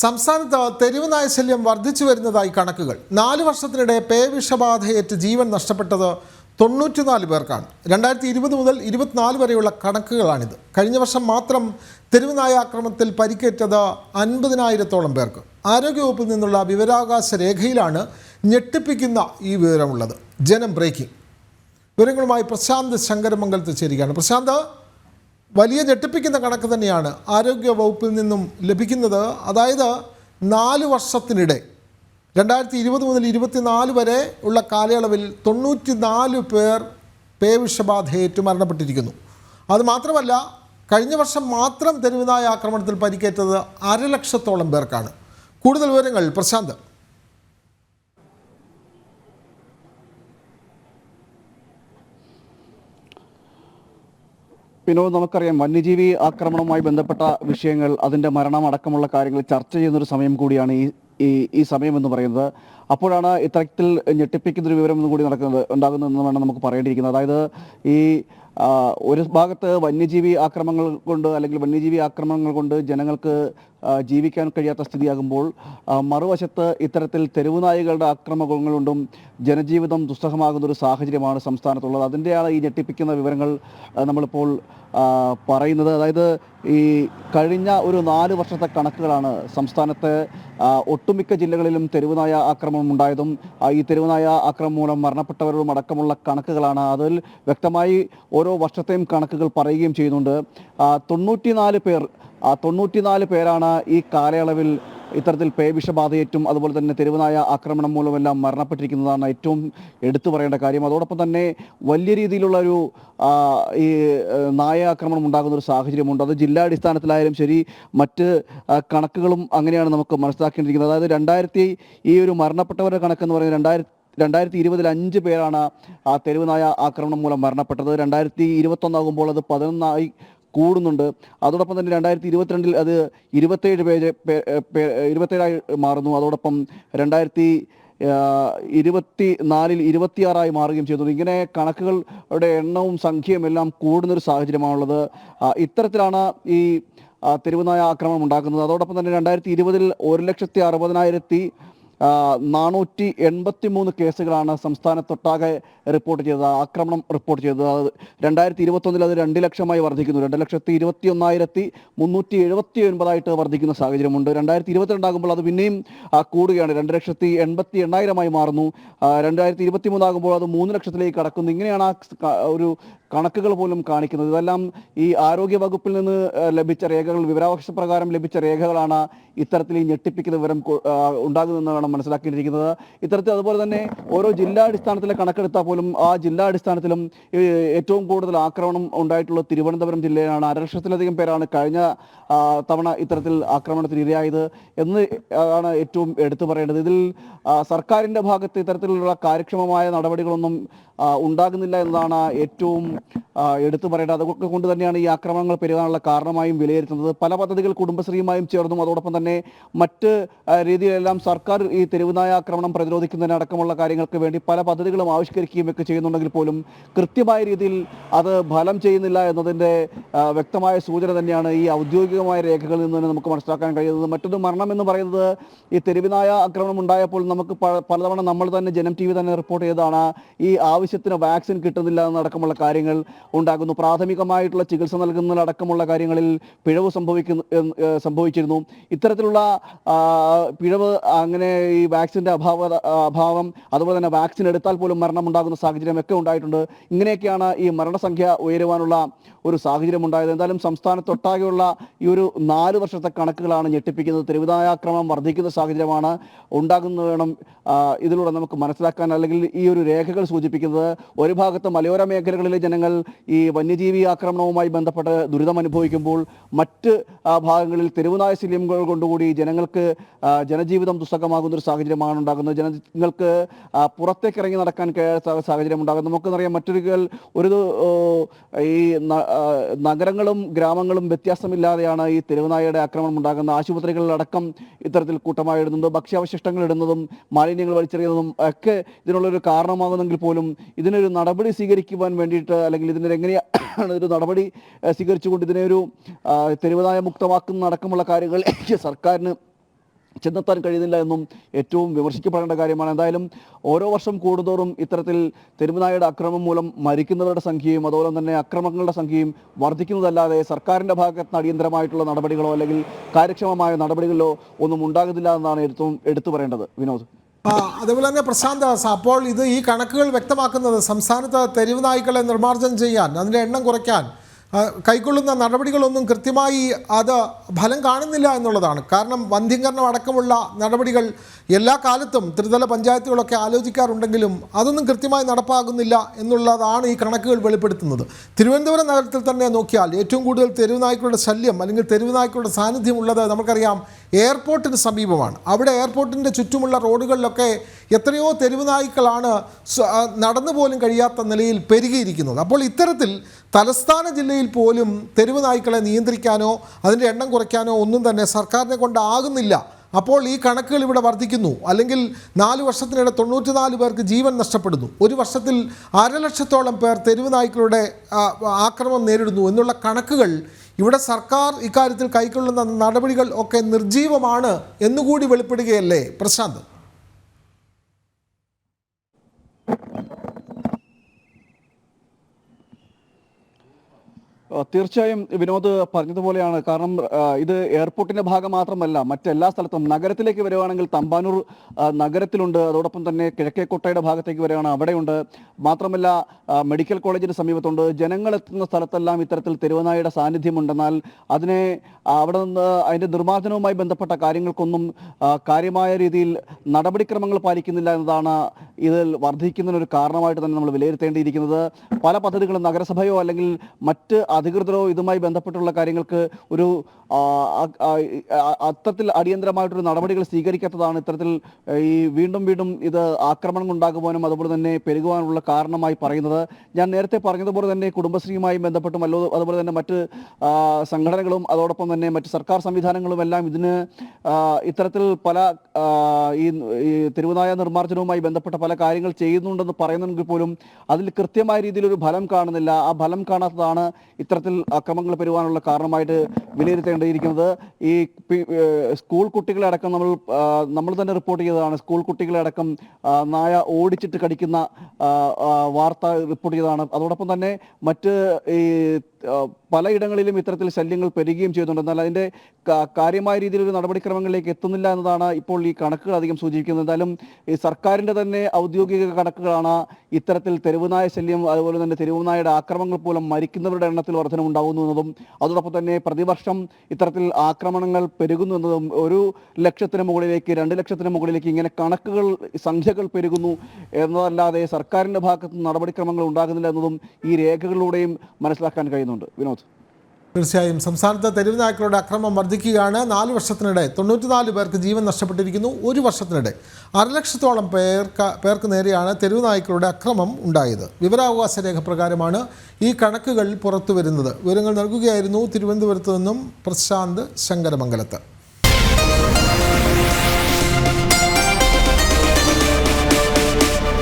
സംസ്ഥാനത്ത് തെരുവ് നായ ശല്യം വർദ്ധിച്ചു വരുന്നതായി കണക്കുകൾ. 4 വർഷത്തിനിടെ പേവിഷബാധയേറ്റ് ജീവൻ നഷ്ടപ്പെട്ടത് 94 പേർക്കാണ്. 2020 മുതൽ 24 വരെയുള്ള കണക്കുകളാണിത്. കഴിഞ്ഞ വർഷം മാത്രം തെരുവ് നായ ആക്രമണത്തിൽ പരിക്കേറ്റത് 50,000-ഓളം പേർക്ക്. ആരോഗ്യവകുപ്പിൽ നിന്നുള്ള വിവരാവകാശ രേഖയിലാണ് ഞെട്ടിപ്പിക്കുന്ന ഈ വിവരമുള്ളത്. ജനം ബ്രേക്കിംഗ് വിവരങ്ങളുമായി പ്രശാന്ത് ശങ്കരമംഗലത്ത് ചേരുകയാണ്. പ്രശാന്ത്, വലിയ ഞെട്ടിപ്പിക്കുന്ന കണക്ക് തന്നെയാണ് ആരോഗ്യ വകുപ്പിൽ നിന്നും ലഭിക്കുന്നത്. അതായത് 4 വർഷത്തിനിടെ 2020 മുതൽ 24 വരെ ഉള്ള കാലയളവിൽ 94 പേർ പേവിഷബാധയേറ്റ് മരണപ്പെട്ടിരിക്കുന്നു. അതുമാത്രമല്ല, കഴിഞ്ഞ വർഷം മാത്രം തെരുവുനായ ആക്രമണത്തിൽ പരിക്കേറ്റത് 1,00,000-ഓളം പേർക്കാണ്. കൂടുതൽ വിവരങ്ങൾ പ്രശാന്ത്. വിനോദ്, നമുക്കറിയാം വന്യജീവി ആക്രമണവുമായി ബന്ധപ്പെട്ട വിഷയങ്ങൾ, അതിൻ്റെ മരണം അടക്കമുള്ള കാര്യങ്ങൾ ചർച്ച ചെയ്യുന്നൊരു സമയം കൂടിയാണ് ഈ സമയം എന്ന് പറയുന്നത്. അപ്പോഴാണ് ഇത്തരത്തിൽ ഞെട്ടിപ്പിക്കുന്നൊരു വിവരം കൂടി ഉണ്ടാകുന്നതെന്ന് വേണം നമുക്ക് പറയേണ്ടിയിരിക്കുന്നത്. അതായത് ഈ ഒരു ഭാഗത്ത് വന്യജീവി ആക്രമണങ്ങൾ കൊണ്ട് ജനങ്ങൾക്ക് ജീവിക്കാൻ കഴിയാത്ത സ്ഥിതിയാകുമ്പോൾ, മറുവശത്ത് ഇത്തരത്തിൽ തെരുവുനായികളുടെ ആക്രമണങ്ങൾ കൊണ്ടും ജനജീവിതം ദുസ്സഹമാകുന്ന ഒരു സാഹചര്യമാണ് സംസ്ഥാനത്തുള്ളത്. അതിൻ്റെയാണ് ഈ ഞെട്ടിപ്പിക്കുന്ന വിവരങ്ങൾ നമ്മളിപ്പോൾ പറയുന്നത്. അതായത് ഈ കഴിഞ്ഞ ഒരു 4 വർഷത്തെ കണക്കുകളാണ് സംസ്ഥാനത്ത് ഒട്ടുമിക്ക ജില്ലകളിലും തെരുവുനായ ആക്രമണം ഉണ്ടായതും ഈ തെരുവുനായ ആക്രമണം മൂലം മരണപ്പെട്ടവരും അടക്കമുള്ള കണക്കുകളാണ്. അതിൽ വ്യക്തമായി ഓരോ വർഷത്തെയും കണക്കുകൾ പറയുകയും ചെയ്യുന്നുണ്ട്. 94 പേരാണ് ഈ കാലയളവിൽ ഇത്തരത്തിൽ പേവിഷബാധയേറ്റും അതുപോലെ തന്നെ തെരുവുനായ ആക്രമണം മൂലമെല്ലാം മരണപ്പെട്ടിരിക്കുന്നതാണ് ഏറ്റവും എടുത്തു പറയേണ്ട കാര്യം. അതോടൊപ്പം തന്നെ വലിയ രീതിയിലുള്ള ഒരു ഈ നായ ആക്രമണം ഉണ്ടാകുന്ന ഒരു സാഹചര്യമുണ്ട്. അത് ജില്ലാടിസ്ഥാനത്തിലായാലും ശരി, മറ്റ് കണക്കുകളും അങ്ങനെയാണ് നമുക്ക് മനസ്സിലാക്കേണ്ടിയിരിക്കുന്നത്. അതായത് ഈ ഒരു മരണപ്പെട്ടവരുടെ കണക്കെന്ന് പറയുന്നത് 2020 5 പേരാണ് ആ തെരുവുനായ ആക്രമണം മൂലം മരണപ്പെട്ടത്. 2021 ആകുമ്പോൾ അത് 11 കൂടുന്നുണ്ട്. അതോടൊപ്പം തന്നെ 2022 അത് 27 മാറുന്നു. അതോടൊപ്പം 2024 26 മാറുകയും ചെയ്തു. ഇങ്ങനെ കണക്കുകളുടെ എണ്ണവും സംഖ്യയും എല്ലാം കൂടുന്നൊരു സാഹചര്യമാണുള്ളത്. ഇത്തരത്തിലാണ് ഈ തെരുവുനായ ആക്രമണം ഉണ്ടാക്കുന്നത്. അതോടൊപ്പം തന്നെ 2020 1,60,483 കേസുകളാണ് സംസ്ഥാനത്തൊട്ടാകെ റിപ്പോർട്ട് ചെയ്തത്, ആക്രമണം റിപ്പോർട്ട് ചെയ്തത്. 2021 അത് 2 ലക്ഷമായി വർദ്ധിക്കുന്നു. 2,21,379 വർദ്ധിക്കുന്ന സാഹചര്യമുണ്ട്. 2022 ആകുമ്പോൾ അത് പിന്നെയും കൂടുകയാണ്. 2,88,000 മാറുന്നു. 2023 ആകുമ്പോൾ അത് 3 ലക്ഷത്തിലേക്ക് കടക്കുന്നു. ഇങ്ങനെയാണ് ഒരു കണക്കുകൾ പോലും കാണിക്കുന്നത്. ഇതെല്ലാം ഈ ആരോഗ്യ വകുപ്പിൽ നിന്ന് ലഭിച്ച രേഖകൾ, വിവരാവകാശ പ്രകാരം ലഭിച്ച രേഖകളാണ് ഇത്തരത്തിൽ ഈ ഞെട്ടിപ്പിക്കുന്ന വിവരം ഉണ്ടാകുന്നതെന്ന് വേണം മനസ്സിലാക്കിയിരിക്കുന്നത്. ഇത്തരത്തിൽ അതുപോലെ തന്നെ ഓരോ ജില്ലാടിസ്ഥാനത്തിലെ കണക്കെടുത്താൽ പോലും ആ ജില്ലാടിസ്ഥാനത്തിലും ഏറ്റവും കൂടുതൽ ആക്രമണം ഉണ്ടായിട്ടുള്ളത് തിരുവനന്തപുരം ജില്ലയിലാണ്. 1,00,000-ലധികം പേരാണ് കഴിഞ്ഞ തവണ ഇത്തരത്തിൽ ആക്രമണത്തിന് ഇരയായത് എന്ന് ആണ് ഏറ്റവും എടുത്തു പറയേണ്ടത്. ഇതിൽ സർക്കാരിൻ്റെ ഭാഗത്ത് ഇത്തരത്തിലുള്ള കാര്യക്ഷമമായ നടപടികളൊന്നും ഉണ്ടാകുന്നില്ല എന്നതാണ് ഏറ്റവും എടുത്തു പറയേണ്ടത്. അതൊക്കെ കൊണ്ട് തന്നെയാണ് ഈ ആക്രമണങ്ങൾ പെരുകാനുള്ള കാരണമായും വിലയിരുത്തുന്നത്. പല പദ്ധതികൾ കുടുംബശ്രീയുമായും ചേർന്നും അതോടൊപ്പം തന്നെ മറ്റ് രീതിയിലെല്ലാം സർക്കാർ ഈ തെരുവുനായ ആക്രമണം പ്രതിരോധിക്കുന്നതിനടക്കമുള്ള കാര്യങ്ങൾക്ക് വേണ്ടി പല പദ്ധതികളും ആവിഷ്കരിക്കുകയും ഒക്കെ ചെയ്യുന്നുണ്ടെങ്കിൽ പോലും കൃത്യമായ രീതിയിൽ അത് ഫലം ചെയ്യുന്നില്ല എന്നതിൻ്റെ വ്യക്തമായ സൂചന തന്നെയാണ് ഈ ഔദ്യോഗികമായ രേഖകളിൽ നിന്ന് തന്നെ നമുക്ക് മനസ്സിലാക്കാൻ കഴിയുന്നത്. മറ്റൊരു മരണം എന്ന് പറയുന്നത് ഈ തെരുവുനായ ആക്രമണം ഉണ്ടായപ്പോൾ നമുക്ക് പലതവണ നമ്മൾ തന്നെ ജനം TV തന്നെ റിപ്പോർട്ട് ചെയ്തതാണ്. ഈ ആവശ്യത്തിന് വാക്സിൻ കിട്ടുന്നില്ല എന്നടക്കമുള്ള കാര്യങ്ങൾ ഉണ്ടാകുന്നു. പ്രാഥമികമായിട്ടുള്ള ചികിത്സ നൽകുന്നതിനടക്കമുള്ള കാര്യങ്ങളിൽ പിഴവ് സംഭവിച്ചിരുന്നു. ഇത്തരത്തിലുള്ള പിഴവ്, അങ്ങനെ ഈ വാക്സിൻ്റെ അഭാവം, അതുപോലെ തന്നെ വാക്സിൻ എടുത്താൽ പോലും മരണമുണ്ടാകുന്ന സാഹചര്യമൊക്കെ ഉണ്ടായിട്ടുണ്ട്. ഇങ്ങനെയൊക്കെയാണ് ഈ മരണസംഖ്യ ഉയരുവാനുള്ള ഒരു സാഹചര്യം ഉണ്ടായത്. എന്തായാലും സംസ്ഥാനത്തൊട്ടാകെയുള്ള ഈ ഒരു 4 വർഷത്തെ കണക്കുകളാണ് ഞെട്ടിപ്പിക്കുന്നത്. തെരുവുനായ ആക്രമണം വർദ്ധിക്കുന്ന സാഹചര്യമാണ് ഉണ്ടാകുന്നത് വേണം ഇതിലൂടെ നമുക്ക് മനസ്സിലാക്കാൻ. അല്ലെങ്കിൽ ഈ ഒരു രേഖകൾ സൂചിപ്പിക്കുന്നത് ഒരു ഭാഗത്ത് മലയോര മേഖലകളിലെ ജനങ്ങൾ ഈ വന്യജീവി ആക്രമണവുമായി ബന്ധപ്പെട്ട് ദുരിതം അനുഭവിക്കുമ്പോൾ, മറ്റ് ഭാഗങ്ങളിൽ തെരുവുനായ ശല്യങ്ങൾ കൊണ്ടുകൂടി ജനങ്ങൾക്ക് ജനജീവിതം ദുസ്സഹമാകുന്ന ഒരു സാഹചര്യമാണ് ഉണ്ടാകുന്നത്. ജനങ്ങൾക്ക് പുറത്തേക്ക് ഇറങ്ങി നടക്കാൻ കഴിയാത്ത സാഹചര്യം ഉണ്ടാകുന്നത്. നമുക്കറിയാം, ഈ നഗരങ്ങളും ഗ്രാമങ്ങളും വ്യത്യാസമില്ലാതെയാണ് ഈ തെരുവുനായയുടെ ആക്രമണം ഉണ്ടാകുന്നത്. ആശുപത്രികളിലടക്കം ഇത്തരത്തിൽ കൂട്ടമായി ഇടുന്നത്, ഭക്ഷ്യാവശിഷ്ടങ്ങൾ ഇടുന്നതും മാലിന്യങ്ങൾ വലിച്ചെറിയുന്നതും ഒക്കെ ഇതിനുള്ളൊരു കാരണമാകുന്നെങ്കിൽ പോലും ഇതിനൊരു നടപടി സ്വീകരിക്കുവാൻ വേണ്ടിയിട്ട്, അല്ലെങ്കിൽ ഇതിനെങ്ങനെയാണ് ഒരു നടപടി സ്വീകരിച്ചുകൊണ്ട് ഇതിനെ ഒരു തെരുവുനായ മുക്തമാക്കുന്ന അടക്കമുള്ള കാര്യങ്ങൾ സർക്കാരിന് ചെന്നെത്താൻ കഴിയുന്നില്ല എന്നും ഏറ്റവും വിമർശിക്കപ്പെടേണ്ട കാര്യമാണ്. എന്തായാലും ഓരോ വർഷം കൂടുന്തോറും ഇത്തരത്തിൽ തെരുവുനായയുടെ അക്രമം മൂലം മരിക്കുന്നവരുടെ സംഖ്യയും അതുപോലെ തന്നെ അക്രമങ്ങളുടെ സംഖ്യയും വർദ്ധിക്കുന്നതല്ലാതെ സർക്കാരിൻ്റെ ഭാഗത്ത് നിന്ന് അടിയന്തരമായിട്ടുള്ള നടപടികളോ അല്ലെങ്കിൽ കാര്യക്ഷമമായ നടപടികളോ ഒന്നും ഉണ്ടാകുന്നില്ല എന്നാണ് എടുത്തു പറയേണ്ടത്. വിനോദ്. അതേപോലെ തന്നെ പ്രശാന്ത്, അപ്പോൾ ഈ കണക്കുകൾ വ്യക്തമാക്കുന്നത് സംസ്ഥാനത്ത് തെരുവ് നായ്ക്കളെ നിർമ്മാർജ്ജനം ചെയ്യാൻ, അതിൻ്റെ എണ്ണം കുറയ്ക്കാൻ കൈക്കൊള്ളുന്ന നടപടികളൊന്നും കൃത്യമായി അത് ഫലം കാണുന്നില്ല എന്നുള്ളതാണ്. കാരണം വന്ധ്യംകരണം അടക്കമുള്ള നടപടികൾ എല്ലാ കാലത്തും ത്രിതല പഞ്ചായത്തുകളൊക്കെ ആലോചിക്കാറുണ്ടെങ്കിലും അതൊന്നും കൃത്യമായി നടപ്പാകുന്നില്ല എന്നുള്ളതാണ് ഈ കണക്കുകൾ വെളിപ്പെടുത്തുന്നത്. തിരുവനന്തപുരം നഗരത്തിൽ തന്നെ നോക്കിയാൽ ഏറ്റവും കൂടുതൽ തെരുവ് നായ്ക്കളുടെ ശല്യം അല്ലെങ്കിൽ തെരുവ് നായ്ക്കളുടെ സാന്നിധ്യം ഉള്ളത് നമുക്കറിയാം എയർപോർട്ടിന് സമീപമാണ്. അവിടെ എയർപോർട്ടിൻ്റെ ചുറ്റുമുള്ള റോഡുകളിലൊക്കെ എത്രയോ തെരുവ് നായ്ക്കളാണ് നടന്നു പോലും കഴിയാത്ത നിലയിൽ പെരുകിയിരിക്കുന്നത്. അപ്പോൾ ഇത്തരത്തിൽ തലസ്ഥാന ജില്ലയിൽ പോലും തെരുവ് നായ്ക്കളെ നിയന്ത്രിക്കാനോ അതിൻ്റെ എണ്ണം കുറയ്ക്കാനോ ഒന്നും തന്നെ സർക്കാരിനെ കൊണ്ടാകുന്നില്ല. അപ്പോൾ ഈ കണക്കുകൾ ഇവിടെ വർദ്ധിക്കുന്നു. അല്ലെങ്കിൽ 4 വർഷത്തിനിടെ 94 പേർക്ക് ജീവൻ നഷ്ടപ്പെടുന്നു. ഒരു വർഷത്തിൽ 1,50,000 പേർ തെരുവ് നായ്ക്കളുടെ ആക്രമണം നേരിടുന്നു എന്നുള്ള കണക്കുകൾ ഇവിടെ സർക്കാർ ഇക്കാര്യത്തിൽ കൈക്കൊള്ളുന്ന നടപടികൾ ഒക്കെ നിർജീവമാണ് എന്നുകൂടി വെളിപ്പെടുകയല്ലേ പ്രശാന്ത്? തീർച്ചയായും വിനോദ് പറഞ്ഞതുപോലെയാണ്. കാരണം ഇത് എയർപോർട്ടിന്റെ ഭാഗം മാത്രമല്ല, മറ്റെല്ലാ സ്ഥലത്തും നഗരത്തിലേക്ക് വരുവാണെങ്കിൽ തമ്പാനൂർ നഗരത്തിലുണ്ട്, അതോടൊപ്പം തന്നെ കിഴക്കേക്കോട്ടയുടെ ഭാഗത്തേക്ക് വരികയാണ്, അവിടെയുണ്ട്. മാത്രമല്ല മെഡിക്കൽ കോളേജിന് സമീപത്തുണ്ട്. ജനങ്ങൾ എത്തുന്ന സ്ഥലത്തെല്ലാം ഇത്തരത്തിൽ തെരുവുനായയുടെ സാന്നിധ്യമുണ്ടെന്നാൽ അതിനെ അവിടെ നിന്ന് അതിൻ്റെ നിർമ്മാർജ്ജനവുമായി ബന്ധപ്പെട്ട കാര്യങ്ങൾക്കൊന്നും കാര്യമായ രീതിയിൽ നടപടിക്രമങ്ങൾ പാലിക്കുന്നില്ല എന്നതാണ് ഇതിൽ വർദ്ധിക്കുന്നതിനൊരു കാരണമായിട്ട് തന്നെ നമ്മൾ വിലയിരുത്തേണ്ടിയിരിക്കുന്നത്. പല പദ്ധതികളും നഗരസഭയോ അല്ലെങ്കിൽ മറ്റ് അധികൃതരോ ഇതുമായി ബന്ധപ്പെട്ടുള്ള കാര്യങ്ങൾക്ക് ഒരു അത്തരത്തിൽ അടിയന്തരമായിട്ടൊരു നടപടികൾ സ്വീകരിക്കാത്തതാണ് ഇത്തരത്തിൽ ഈ വീണ്ടും വീണ്ടും ഇത് ആക്രമണം ഉണ്ടാകുവാനും അതുപോലെ തന്നെ പെരുകുവാനുള്ള കാരണമായി പറയുന്നത്. ഞാൻ നേരത്തെ പറഞ്ഞതുപോലെ തന്നെ കുടുംബശ്രീയുമായി ബന്ധപ്പെട്ടും അതുപോലെ തന്നെ മറ്റ് സംഘടനകളും അതോടൊപ്പം തന്നെ മറ്റ് സർക്കാർ സംവിധാനങ്ങളും എല്ലാം ഇതിന് ഇത്തരത്തിൽ പല ഈ തെരുവുനായ നിർമ്മാർജ്ജനവുമായി ബന്ധപ്പെട്ട പല കാര്യങ്ങൾ ചെയ്യുന്നുണ്ടെന്ന് പറയുന്നെങ്കിൽ പോലും അതിൽ കൃത്യമായ രീതിയിലൊരു ഫലം കാണുന്നില്ല. ആ ഫലം കാണാത്തതാണ് ഇത്തരത്തിൽ അക്രമങ്ങൾ പെരുവാനുള്ള കാരണമായിട്ട് വിലയിരുത്തേണ്ടിയിരിക്കുന്നത്. ഈ സ്കൂൾ കുട്ടികളെ അടക്കം നമ്മൾ തന്നെ റിപ്പോർട്ട് ചെയ്തതാണ്. സ്കൂൾ കുട്ടികളെ അടക്കം നായ ഓടിച്ചിട്ട് കടിക്കുന്ന വാർത്ത റിപ്പോർട്ട് ചെയ്തതാണ്. അതോടൊപ്പം തന്നെ മറ്റ് ഈ പലയിടങ്ങളിലും ഇത്തരത്തിൽ ശല്യങ്ങൾ പെരുകുകയും ചെയ്യുന്നുണ്ട്. എന്നാൽ അതിൻ്റെ കാര്യമായ രീതിയിലൊരു നടപടിക്രമങ്ങളിലേക്ക് എത്തുന്നില്ല എന്നതാണ് ഇപ്പോൾ ഈ കണക്കുകൾ അധികം സൂചിപ്പിക്കുന്നത്. എന്തായാലും ഈ സർക്കാരിൻ്റെ തന്നെ ഔദ്യോഗിക കണക്കുകളാണ് ഇത്തരത്തിൽ തെരുവുനായ ശല്യം അതുപോലെ തന്നെ തെരുവുനായയുടെ ആക്രമണങ്ങൾ പോലും മരിക്കുന്നവരുടെ എണ്ണത്തിൽ വർധനമുണ്ടാകുന്നു എന്നതും അതോടൊപ്പം തന്നെ പ്രതിവർഷം ഇത്തരത്തിൽ ആക്രമണങ്ങൾ പെരുകുന്നു എന്നതും 1,00,000 മുകളിലേക്ക് 2,00,000 മുകളിലേക്ക് ഇങ്ങനെ കണക്കുകൾ സംഖ്യകൾ പെരുകുന്നു എന്നതല്ലാതെ സർക്കാരിൻ്റെ ഭാഗത്ത് നടപടിക്രമങ്ങൾ ഉണ്ടാകുന്നില്ല എന്നതും ഈ രേഖകളിലൂടെയും മനസ്സിലാക്കാൻ കഴിയുന്നുണ്ട്. വിനോദ്. തീർച്ചയായും സംസ്ഥാനത്ത് തെരുവ് നായ്ക്കളുടെ അക്രമം വർദ്ധിക്കുകയാണ്. 4 വർഷത്തിനിടെ 94 പേർക്ക് ജീവൻ നഷ്ടപ്പെട്ടിരിക്കുന്നു. ഒരു വർഷത്തിനിടെ 1,00,000-ഓളം പേർക്ക് നേരെയാണ് തെരുവ് നായ്ക്കളുടെ അക്രമം ഉണ്ടായത്. വിവരാവകാശ രേഖ പ്രകാരമാണ് ഈ കണക്കുകൾ പുറത്തു വരുന്നത്. വിവരങ്ങൾ നൽകുകയായിരുന്നു തിരുവനന്തപുരത്ത് നിന്നും പ്രശാന്ത് ശങ്കരമംഗലത്ത്.